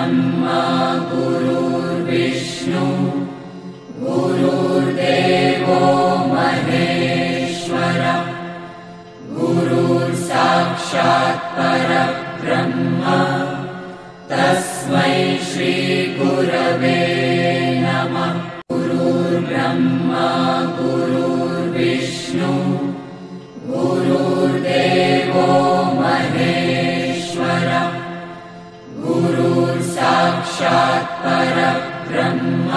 ब्रह्मा गुरुर्विष्णु गुरुर्देवो महेश्वर गुरुर्साक्षात् परब्रह्म तस्मै श्री गुरवे नमः। गुरुर्ब्रह्मा गुरुर्विष्णु गुरुर्देवो महेश्वर गुरुर्साक्षात् परब्रह्म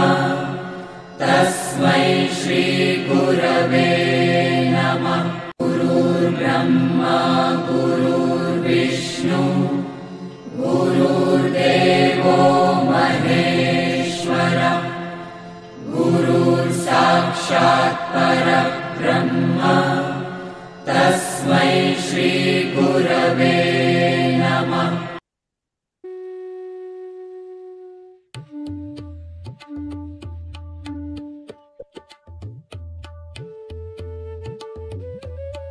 तस्मै श्री गुरवे नमः। गुरुर्ब्रह्मा गुरुर्विष्णु गुरुर्देवो महेश्वर गुरुर्साक्षात् परब्रह्म तस्मै श्री गुरवे नमः।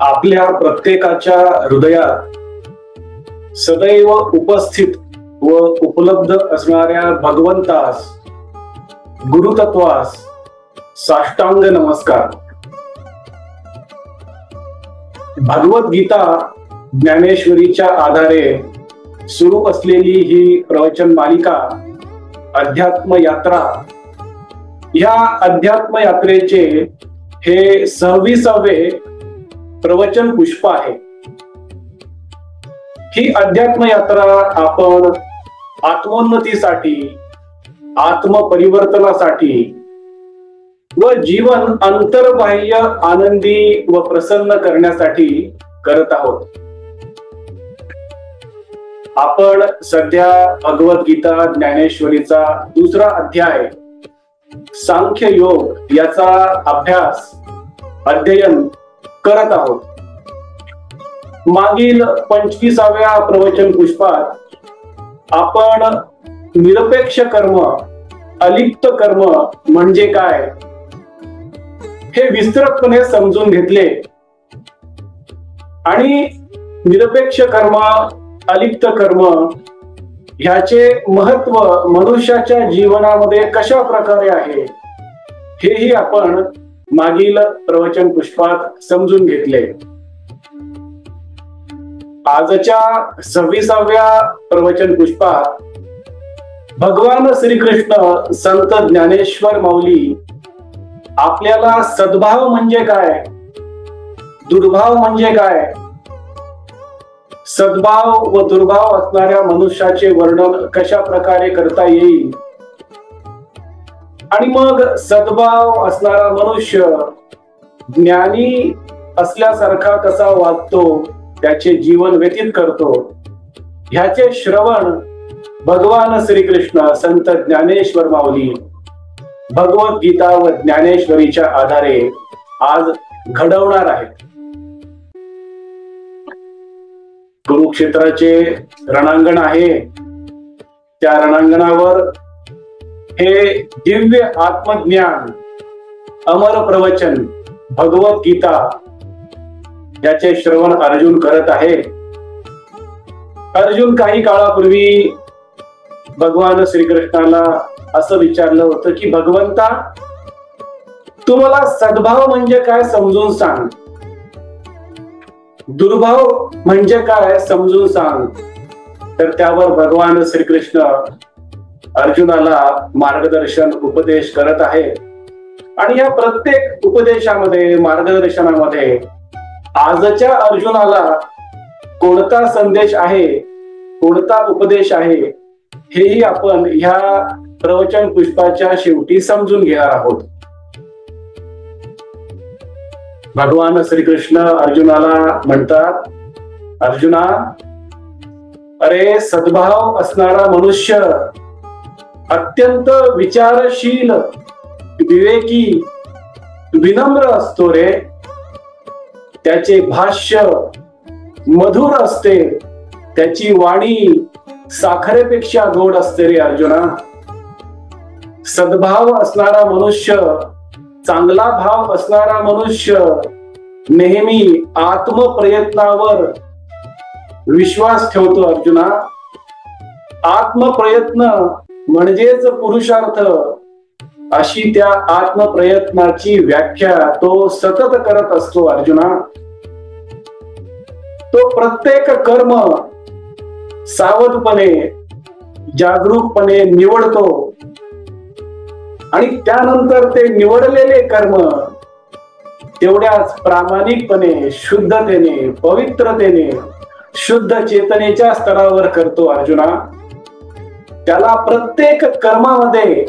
आपल्या प्रत्येकाच्या हृदयात सदैव उपस्थित व उपलब्ध असणाऱ्या भगवंतास, गुरुतत्वास साष्टांग नमस्कार। भगवद्गीता ज्ञानेश्वरीच्या आधारे सुरू असलेली ही प्रवचन मालिका अध्यात्म यात्रा, या अध्यात्म यात्रेचे हे 26वे प्रवचन पुष्प आहे। ही अध्यात्म यात्रा आपण आत्मोन्नतीसाठी, आत्मपरिवर्तनासाठी व जीवन अंतर्बाह्य आनंदी व प्रसन्न करण्यासाठी करत आहोत। आपण सध्या भगवद्गीता ज्ञानेश्वरीचा 2रा अध्याय सांख्य योग याचा अभ्यास, अध्ययन करत आहोत। मागील 25व्या प्रवचन पुष्पात आपण निरपेक्ष कर्म, अलिप्त कर्म म्हणजे काय हे विस्तृतपणे समजून घेतले आणि निरपेक्ष कर्म, अलिप्त कर्म ह्याचे महत्व मनुष्याच्या जीवनामध्ये कशा प्रकारे आहे हेही आपण मागील प्रवचन पुष्पात समजून घेतले। आजच्या 26व्या प्रवचन पुष्पात भगवान श्रीकृष्ण संत ज्ञानेश्वर माऊली आपल्याला सद्भाव म्हणजे काय, दुर्भाव म्हणजे काय, सद्भाव व दुर्भाव असणाऱ्या मनुष्याचे वर्णन कशा प्रकारे करता येईल आणि मग सद्भाव असणारा मनुष्य ज्ञानी असल्यासारखा कसा वागतो, त्याचे जीवन व्यतीत करतो, ह्याचे श्रवण भगवान श्रीकृष्ण संत ज्ञानेश्वर माऊली भगवद्गीता व ज्ञानेश्वरीच्या आधारे आज घडवणार आहेत। कुरुक्षेत्राचे रणांगण आहे, त्या रणांगणावर हे दिव्य आत्मज्ञान, अमर प्रवचन भगवद्गीता याचे श्रवण अर्जुन करत आहे। अर्जुन काही काळापूर्वी भगवान श्रीकृष्णाला असं विचारलं होतं की भगवंता, तुम्हाला सद्भाव म्हणजे काय समजून सांग, दुर्भाव म्हणजे काय समजून सांग। तर त्यावर भगवान श्रीकृष्ण अर्जुनाला मार्गदर्शन, उपदेश करत आहे आणि या प्रत्येक उपदेशामध्ये, मार्गदर्शनामध्ये आजच्या अर्जुनाला कोणता संदेश आहे, कोणता उपदेश आहे हेही आपण ह्या प्रवचन पुष्पाच्या शेवटी समजून घेणार आहोत। भगवान श्रीकृष्ण अर्जुनाला म्हणतात, अर्जुना, अरे सद्भाव असणारा मनुष्य अत्यंत विचारशील, विवेकी, विनम्र असतो रे। त्याचे भाष्य मधुर असते, त्याची वाणी साखरेपेक्षा गोड असते रे अर्जुना। सद्भाव असणारा मनुष्य, चांगला भाव असणारा मनुष्य नेहमी आत्मप्रयत्नावर विश्वास ठेवतो अर्जुना। आत्मप्रयत्न म्हणजेच पुरुषार्थ, अशी त्या आत्मप्रयत्नाची व्याख्या तो सतत करत असतो अर्जुना. तो प्रत्येक कर्म सावधपणे जागरूकपणे निवडतो आणि त्यानंतर ते निवडलेले कर्म तेवढ्याच प्रामाणिकपणे, शुद्धतेने, पवित्रतेने, शुद्ध चेतनेच्या स्तरावर करतो अर्जुना. त्याला प्रत्येक कर्मामध्ये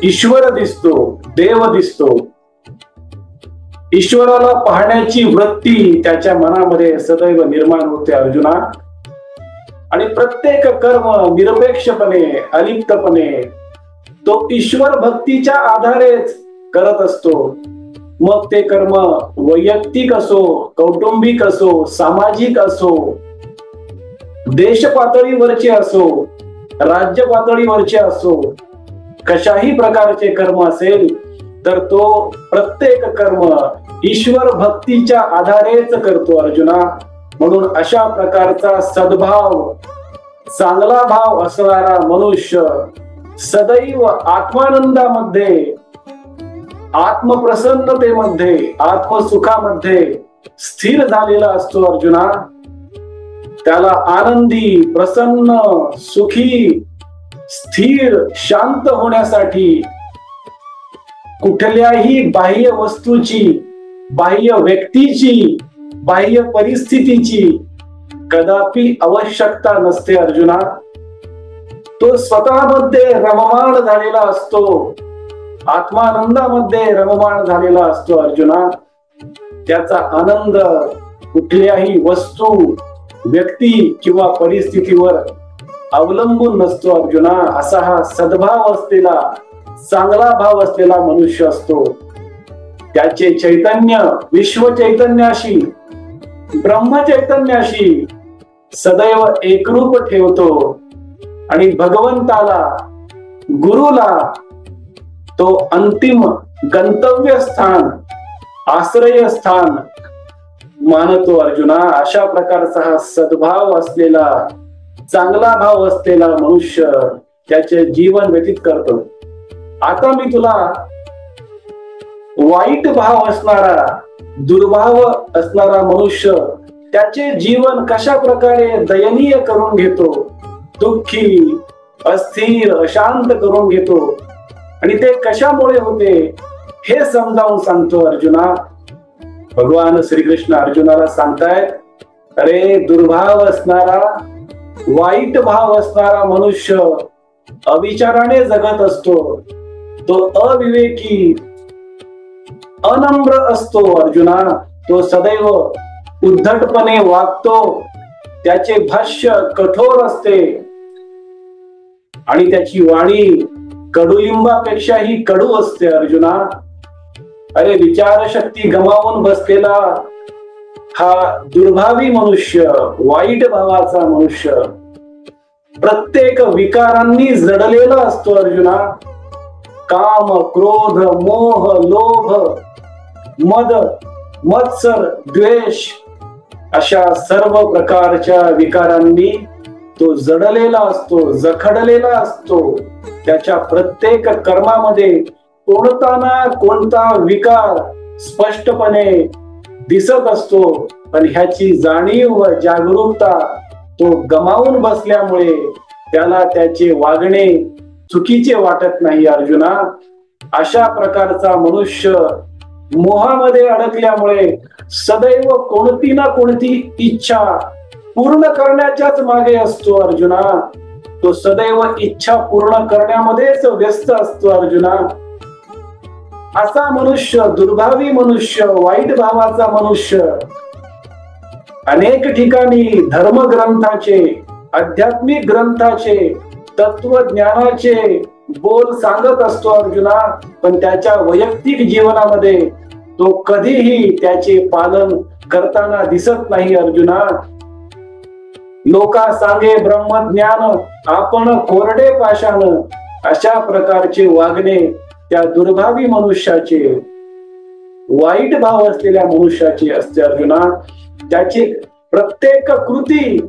ईश्वर दिसतो, देव दिसतो. ईश्वराला पाहण्याची वृत्ती त्याच्या मनामध्ये सदैव निर्माण होते अर्जुना. आणि प्रत्येक कर्म निरपेक्षपणे, अलिप्तपणे तो ईश्वर भक्तीच्या आधारेच करत असतो. मग ते कर्म वैयक्तिक असो, कौटुंबिक असो, सामाजिक असो, देश पातळीवरचे असो, राज्य पातळीवरचे असो, कशाही प्रकारचे कर्म असेल तर तो प्रत्येक कर्म ईश्वर भक्तीच्या आधारेच करतो अर्जुना. म्हणून अशा प्रकारचा सद्भाव, चांगला भाव असणारा मनुष्य सदैव आत्मानंदामध्ये, आत्मप्रसन्नतेमध्ये, आत्मसुखामध्ये स्थिर झालेला असतो अर्जुना. त्याला आनंदी, प्रसन्न, सुखी, स्थिर, शांत होण्यासाठी कुठल्याही बाह्य वस्तूची, बाह्य व्यक्तीची, बाह्य परिस्थितीची कदापि आवश्यकता नसते अर्जुना. तो स्वतःमध्ये रममाण झालेला असतो, आत्मानंदामध्ये रममाण झालेला असतो अर्जुना. त्याचा आनंद कुठल्याही वस्तू, व्यक्ती किंवा परिस्थितीवर अवलंबून नसतो अर्जुना. असा हा सद्भाव असलेला, चांगला भाव असलेला मनुष्य असतो. त्याचे चैतन्य विश्व चैतन्याशी, ब्रह्म चैतन्याशी सदैव एकरूप ठेवतो आणि भगवंताला, गुरुला तो अंतिम गंतव्य स्थान, आश्रय स्थान मानतो अर्जुना. अशा प्रकारचा हा सद्भाव असलेला, चांगला भाव असलेला मनुष्य त्याचे जीवन व्यतीत करतो. आता मी तुला वाईट भाव असणारा, दुर्भाव असणारा मनुष्य त्याचे जीवन कशा प्रकारे दयनीय करून घेतो, दुःखी, अस्थिर, अशांत करून घेतो आणि ते कशामुळे होते हे समजावून सांगतो अर्जुना. भगवान श्रीकृष्ण अर्जुनाला सांगतायत, अरे दुर्भाव असणारा, वाईट भाव असणारा मनुष्य अविचाराने जगत असतो. तो अविवेकी, अनम्र असतो अर्जुना. तो सदैव उद्धटपणे वागतो. त्याचे भाष्य कठोर असते आणि त्याची वाणी कडुलिंबापेक्षाही कडू असते अर्जुना. अरे विचारशक्ती गमावून बसलेला हा दुर्भावी मनुष्य, वाईट भावाचा मनुष्य प्रत्येक विकारांनी जडलेला असतो अर्जुना. काम, क्रोध, मोह, लोभ, मद, मत्सर, द्वेष अशा सर्व प्रकारच्या विकारांनी तो जडलेला असतो, जखडलेला असतो. त्याच्या प्रत्येक कर्मामध्ये कोणता ना कोणता विकार स्पष्टपणे दिसत असतो. पण ह्याची जाणीव व जागरूकता तो गमावून बसल्यामुळे त्याला त्याचे वागणे चुकीचे वाटत नाही अर्जुना. अशा प्रकारचा मनुष्य मोहामध्ये अडकल्यामुळे सदैव कोणती ना कोणती इच्छा पूर्ण करण्याच्याच मागे असतो अर्जुना. तो सदैव इच्छा पूर्ण करण्यामध्येच व्यस्त असतो अर्जुना. असा मनुष्य, दुर्भावी मनुष्य, वाईट भावाचा मनुष्य अनेक ठिकाणी धर्मग्रंथाचे, आध्यात्मिक ग्रंथाचे, तत्वज्ञानाचे बोल सांगत असतो अर्जुना. पण त्याच्या वैयक्तिक जीवनामध्ये तो कधीही त्याचे पालन करताना दिसत नाही अर्जुना. लोका सांगे ब्रह्मज्ञान, आपण कोरडे पाषाण, अशा प्रकारचे वागणे त्या दुर्भावी मनुष्याचे, वाईट भाव असलेल्या मनुष्याचे असते अर्जुना. त्याची प्रत्येक कृती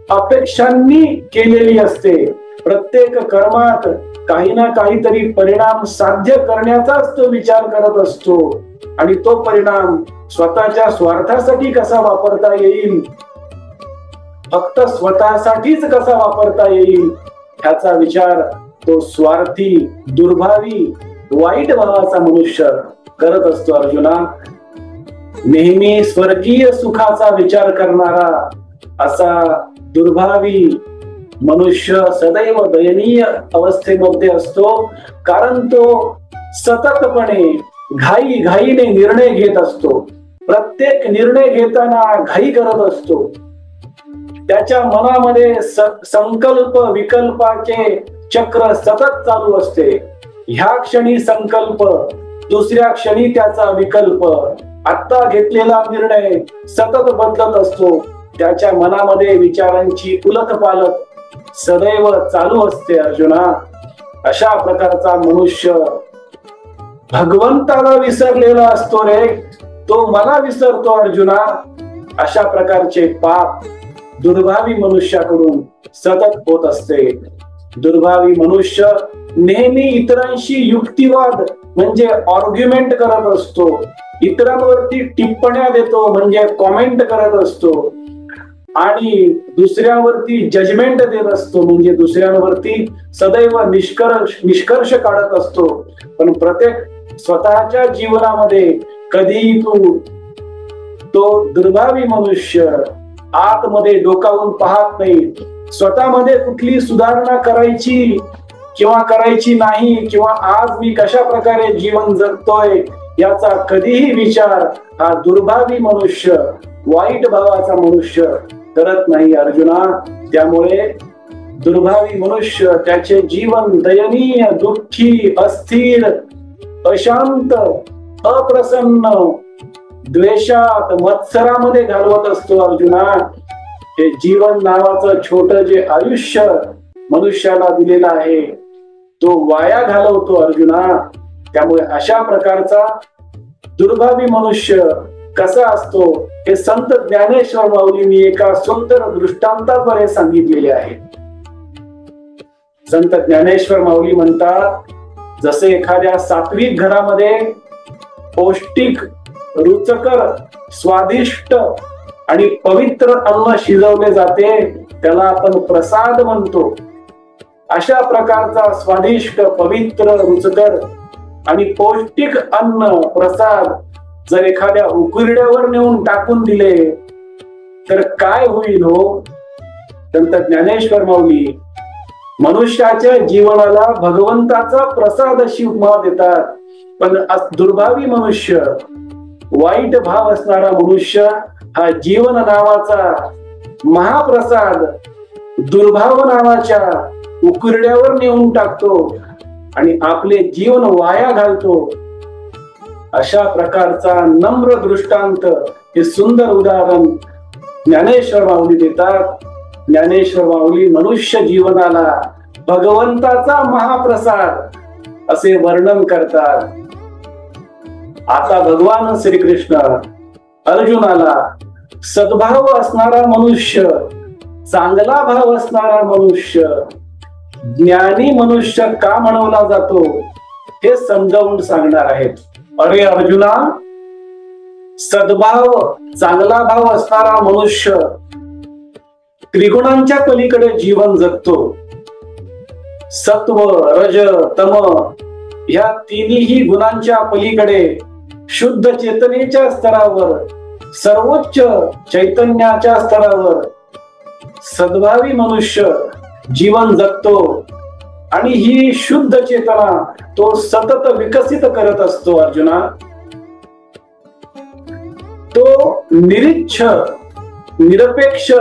अपेक्षांनी केलेली असते. प्रत्येक कर्मात काही ना काहीतरी परिणाम साध्य करण्याचाच तो विचार करत असतो आणि तो परिणाम स्वतःच्या स्वार्थासाठी कसा वापरता येईल, फक्त स्वतःसाठीच कसा वापरता येईल ह्याचा विचार तो स्वार्थी, दुर्भावी, वाईट भावाचा मनुष्य करत असतो. अर्जुना, नेहमी स्वर्गीय सुखाचा विचार करणारा असा दुर्भावी मनुष्य सदैव दयनीय अवस्थेमध्ये असतो, कारण तो सततपणे घाईने निर्णय घेत असतो. प्रत्येक निर्णय घेताना घाई करत असतो. त्याच्या मनामध्ये संकल्प विकल्पाचे चक्र सतत चालू असते. ह्या क्षणी संकल्प, दुसऱ्या क्षणी त्याचा विकल्प, आता घेतलेला निर्णय सतत बदलत असतो. त्याच्या मनामध्ये विचारांची उलटपालट सदैव चालू असते. अर्जुना, अशा प्रकारचा मनुष्य भगवंताला विसरलेला असतो रे, तो मला विसरतो. अर्जुना, अशा प्रकारचे पाप दुर्भावी मनुष्याकडून सतत होत असते. दुर्भावी मनुष्य नेहमी इतरांशी युक्तिवाद म्हणजे आर्ग्युमेंट करत असतो. इतरांवरती टिप्पण्या देतो म्हणजे कॉमेंट करत असतो आणि दुसऱ्यावरती जजमेंट देत असतो म्हणजे दुसऱ्यांवरती सदैव निष्कर्ष काढत असतो. पण प्रत्येक स्वतःच्या जीवनामध्ये कधीही तो दुर्भावी मनुष्य आतमध्ये डोकावून पाहत नाही. स्वतःमध्ये कुठली सुधारणा करायची किंवा करायची नाही, किंवा आज मी कशा प्रकारे जीवन जगतोय याचा कधीही विचार हा दुर्भावी मनुष्य, वाईट भावाचा मनुष्य करत नाही. अर्जुना, त्यामुळे दुर्भावी मनुष्य त्याचे जीवन दयनीय, दुःखी, अस्थिर, अशांत, अप्रसन्न, द्वेषात, मत्सरामध्ये घालवत असतो. अर्जुना, हे जीवन नावाचं छोट जे आयुष्य मनुष्याला दिलेलं आहे तो वाया घालवतो. अर्जुना, त्यामुळे अशा प्रकारचा दुर्भावी मनुष्य कसा असतो हे संत ज्ञानेश्वर माऊलींनी एका सुंदर दृष्टांताद्वारे सांगितलेले आहे. संत ज्ञानेश्वर माऊली म्हणतात, जसे एखाद्या सात्विक घरामध्ये पौष्टिक, रुचकर, स्वादिष्ट आणि पवित्र अन्न शिजवले जाते, त्याला आपण प्रसाद म्हणतो. अशा प्रकारचा स्वादिष्ट, पवित्र, रुचकर आणि पौष्टिक अन्न, प्रसाद जर एखाद्या उकिरड्यावर नेऊन टाकून दिले तर काय होईल हो? संत ज्ञानेश्वर माऊली मनुष्याच्या जीवनाला भगवंताचा प्रसाद अशी उपमा देतात. पण दुर्भावी मनुष्य, वाईट भाव असणारा मनुष्य हा जीवन नावाचा महाप्रसाद दुर्भाव नावाच्या उकिरड्यावर नेऊन टाकतो आणि आपले जीवन वाया घालतो. अशा प्रकारचा नम्र दृष्टांत, हे सुंदर उदाहरण ज्ञानेश्वर माऊली देतात. ज्ञानेश्वर माऊली मनुष्य जीवनाला भगवंताचा महाप्रसाद असे वर्णन करतात. आता भगवान श्रीकृष्ण अर्जुनाला सद्भाव असणारा मनुष्य, चांगला भाव असणारा मनुष्य, ज्ञानी मनुष्य का म्हणवला जातो हे समजावून सांगणार आहेत. अरे अर्जुना, सद्भाव, चांगला भाव असणारा मनुष्य त्रिगुणांच्या पलीकडे जीवन जगतो. सत्व, रज, तम या तिन्ही गुणांच्या पलीकडे शुद्ध चेतनेच्या स्तरावर, सर्वोच्च चैतन्याच्या स्तरावर सद्भावी मनुष्य जीवन जगतो आणि ही शुद्ध चेतना तो सतत विकसित करत असतो. अर्जुना, तो निरीच्छ, निरपेक्ष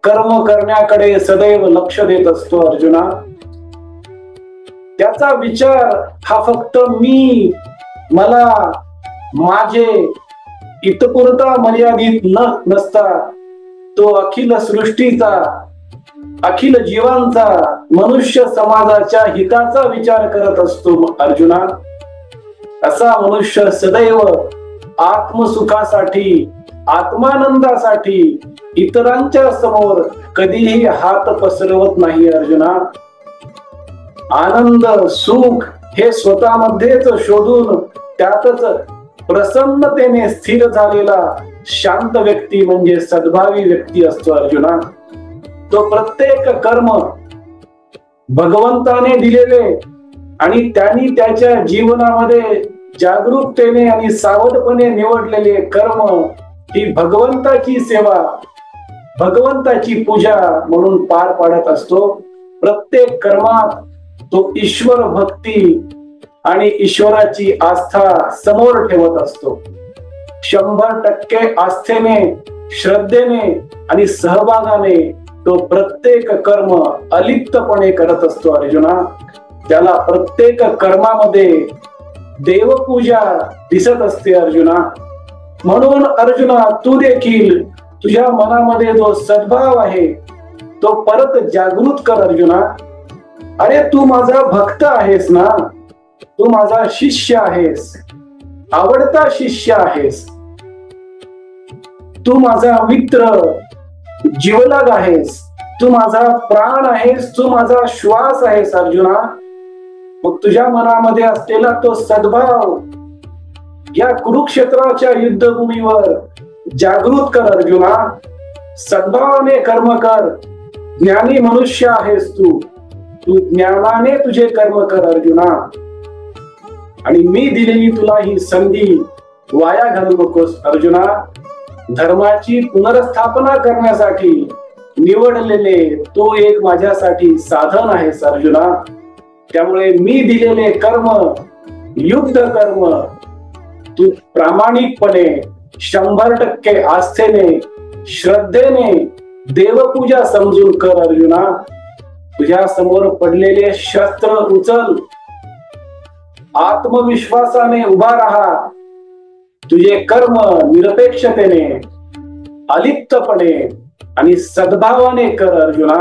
कर्म करण्याकडे सदैव लक्ष देत असतो. अर्जुना, त्याचा विचार हा फक्त मी, मला, माझे इतपुरता मर्यादित नसता तो अखिल सृष्टीचा, अखिल जीवांचा, मनुष्य समाजाच्या हिताचा विचार करत असतो. अर्जुना, असा मनुष्य सदैव आत्मसुखासाठी, आत्मानंदासाठी इतरांच्या समोर कधीही हात पसरवत नाही अर्जुना. आनंद सुख हे स्वतःमध्येच शोधून त्यातच प्रसन्नतेने स्थिर झालेला शांत व्यक्ती म्हणजे सद्भावी व्यक्ती असतो अर्जुना. तो प्रत्येक कर्म भगवंताने दिलेले आणि त्यांनी त्याच्या जीवनामध्ये जागरूकतेने आणि सावधपणे निवडलेले कर्म ही भगवंताची सेवा, भगवंताची पूजा म्हणून पार पाडत असतो. प्रत्येक कर्मात तो ईश्वर भक्ती आणि ईश्वराची आस्था समोर ठेवत असतो. 100% आस्थेने, श्रद्धेने आणि सहभागाने तो प्रत्येक कर्म अलिप्तपणे करत असतो अर्जुना. त्याला प्रत्येक कर्मामध्ये देवपूजा दिसत असते अर्जुना. म्हणून अर्जुना, तू देखील तुझ्या मनामध्ये जो सद्भाव आहे तो परत जागृत कर अर्जुना. अरे तू माझा भक्त आहेस ना, तू माझा शिष्य आहेस, आवडता शिष्य आहेस, तू माझा मित्र, जीवलग आहेस, तू माझा प्राण आहेस, तू माझा श्वास आहेस अर्जुना. मग तुझ्या मनामध्ये असलेला तो सद्भाव या कुरुक्षेत्राच्या युद्धभूमीवर जागृत कर अर्जुना. सद्भावाने कर्म कर. ज्ञानी मनुष्य आहेस तू, तू ज्ञानाने तुझे कर्म कर अर्जुना. आणि मी दिलेली तुला ही संधी वाया घालू नकोस अर्जुना. धर्माची पुनर्स्थापना करण्यासाठी निवडलेले तो एक माझ्यासाठी साधन आहेस अर्जुना. त्यामुळे मी दिलेले कर्म, युद्ध कर्म तू प्रामाणिकपणे 100% आस्थेने, श्रद्धेने देवपूजा समजून कर अर्जुना. तुझ्या समोर पडलेले शस्त्र उचल, आत्मविश्वासाने उभा राहा. तुझे कर्म निरपेक्षतेने, अलिप्तपणे आणि सद्भावाने कर अर्जुना.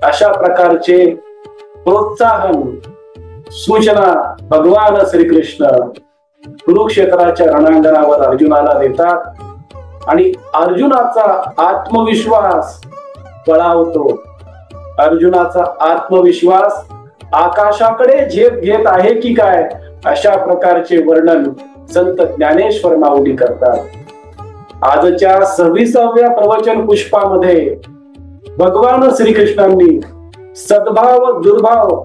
अशा प्रकारचे प्रोत्साहन, सूचना भगवान श्रीकृष्ण कुरुक्षेत्राच्या रणांगणावर अर्जुनाला देतात आणि अर्जुनाचा आत्मविश्वास बळावतो. अर्जुनाचा आत्मविश्वास आकाशाकडे झेप घेत आहे की काय, अशा प्रकारचे वर्णन संत ज्ञानेश्वर माऊली करतात. आजच्या 26व्या प्रवचन पुष्पामध्ये भगवान श्रीकृष्णांनी सद्भाव दुर्भाव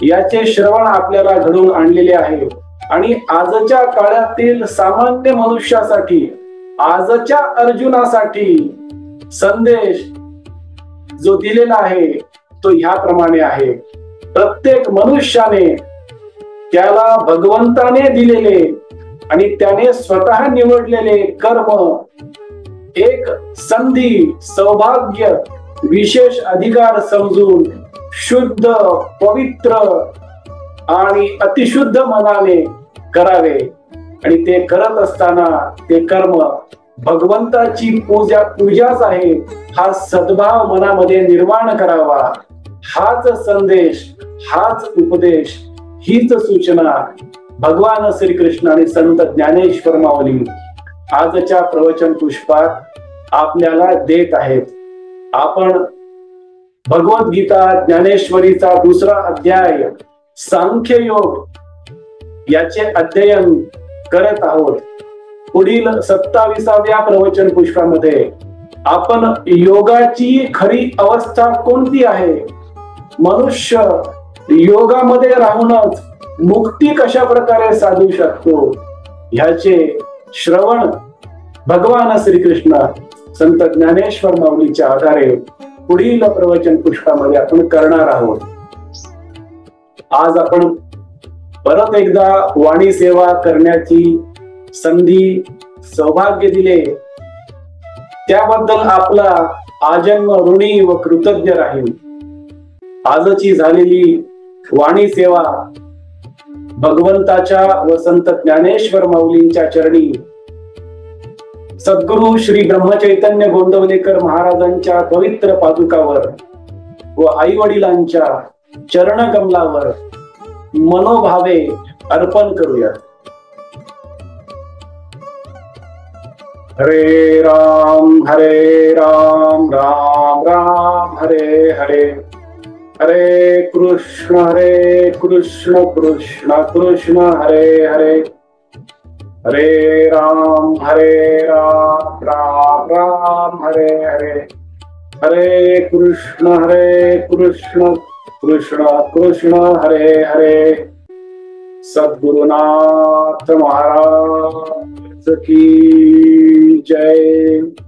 याचे श्रवण आपल्याला घडून आणलेले आहे. आणि आजच्या काळातील सामान्य मनुष्यासाठी, आजच्या अर्जुनासाठी संदेश जो दिलेला आहे तो ह्याप्रमाणे आहे. प्रत्येक मनुष्याने त्याला भगवंताने दिलेले आणि त्याने स्वतः निवडलेले कर्म एक संधी, सौभाग्य, विशेष अधिकार समजून शुद्ध, पवित्र आणि अतिशुद्ध मनाने करावे. आणि ते करत असताना ते कर्म भगवंताची पूजाच आहे हा सद्भाव मनामध्ये निर्माण करावा. हाच संदेश, हाच उपदेश, हीच सूचना भगवान श्रीकृष्ण आणि संत ज्ञानेश्वर माऊली आजच्या प्रवचन पुष्पात आपल्याला देत आहेत. आपण भगवद्गीता ज्ञानेश्वरीचा 2रा अध्याय सांख्य योग याचे अध्ययन करत आहोत. पुढील 27व्या प्रवचन पुष्पामध्ये आपण योगाची खरी अवस्था कोणती आहे, मनुष्य योगामध्ये राहूनच मुक्ती कशा प्रकारे साधू शकतो, ह्याचे श्रवण भगवान श्रीकृष्ण संत ज्ञानेश्वर माऊलीच्या आधारे पुढील प्रवचन पुष्पामध्ये आपण करणार आहोत. आज आपण परत एकदा वाणी सेवा करण्याची संधी, सौभाग्य दिले त्याबद्दल आपला आजन्म ऋणी व कृतज्ञ राहील. आजची झालेली वाणी सेवा भगवंताच्या व संत ज्ञानेश्वर माऊलींच्या चरणी सद्गुरु श्री ब्रह्मचैतन्य गोंदवलेकर महाराजांच्या पवित्र पादुकावर व आई वडिलांच्या चरण कमलावर मनोभावे अर्पण करूया. हरे राम राम राम हरे हरे, हरे कृष्ण कृष्ण कृष्ण हरे हरे, हरे राम राम राम हरे हरे, हरे कृष्ण कृष्ण कृष्ण हरे हरे। सद्गुरुनाथ महाराज की जय।